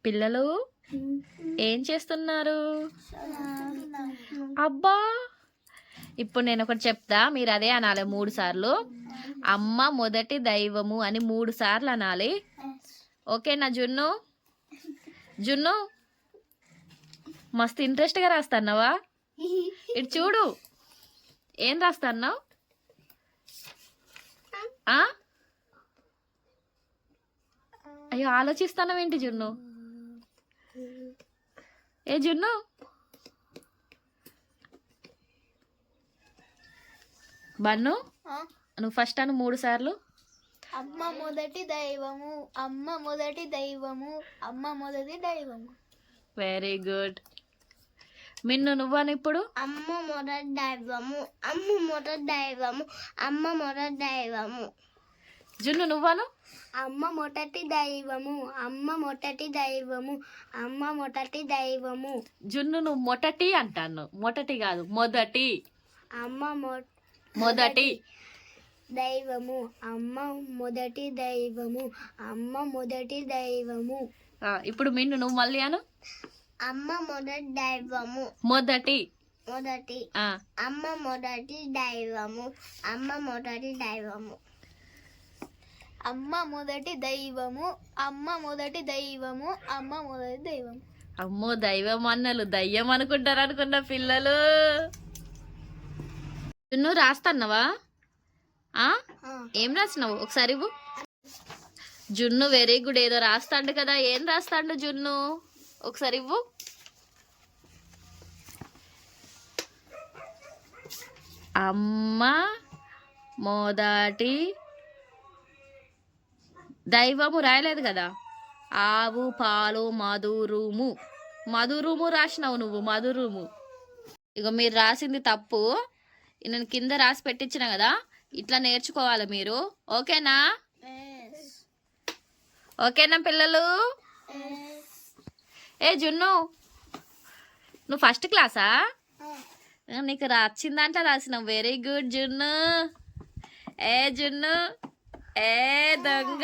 పిల్లలు ఏం చేస్తున్నారు? అబ్బా, ఇప్పుడు నేను ఒకటి చెప్తా, మీరు అదే అనాలి 3 సార్లు. అమ్మ మొదటి దైవము అని 3 సార్లు అనాలి. ఓకేనా జున్ను? జున్ను మస్తు ఇంట్రెస్ట్గా రాస్తున్నావా? ఇటు చూడు, ఏం రాస్తున్నావు? అయ్యో, ఆలోచిస్తున్నావేంటి జున్ను? ఏ జున్ను, బన్ను నువ్వు ఫస్ట్ అను 3 సార్లు. అమ్మ మొదటి దైవము, అమ్మ మొదటి దైవము, అమ్మ మొదటి దైవము. Very good. మిన్ను నువ్వను ఇప్పుడు. అమ్మ మొదటి దైవము, అమ్మ మొదటి దైవము, అమ్మ మొదటి దైవము. జున్ను నువ్వను. అమ్మ మొదటి దైవము, అమ్మ మొదటి దైవము, అమ్మ మొదటి దైవము. జున్ను నువ్వు మొదటి అంటాను, మొదటి కాదు మొదటి. అమ్మ మొదటి దైవము, అమ్మ మొదటి దైవము, అమ్మ మొదటి దైవము. ఇప్పుడు మిన్ను నువ్వు మళ్ళీ అను. అమ్మ మొదటి దైవము, మొదటి మొదటి. అమ్మ మొదటి దైవము, అమ్మ మొదటి దైవము. అమ్మ మొదటి దైవము, అమ్మ మొదటి దైవము, అమ్మ మొదటి దైవము. అమ్మో, దైవం అన్నలు దయ్యం అనుకుంటారు అనుకున్న పిల్లలు. నువ్వు రాస్తున్నావా? ఏం రాసినావు ఒకసారి ఇవ్వు. జున్ను వెరీ గుడ్. ఏదో రాస్తాండు కదా, ఏం రాస్తాండు జున్ను? ఒకసారి ఇవ్వు. అమ్మ మొదటి దైవము రాయలేదు కదా. ఆవు పాలు మధురము, మధురము రాసినావు నువ్వు, మధురము. ఇక మీరు రాసింది తప్పు. నేను కింద రాసి పెట్టించిన కదా, ఇట్లా నేర్చుకోవాలి మీరు. ఓకేనా? ఓకేనా పిల్లలు? ఏ జున్ను, నువ్వు ఫస్ట్ క్లాసా? నీకు వచ్చిందంట రాసినావు. వెరీ గుడ్ జున్ను. ఏ జున్ను, ఏ దొంగ.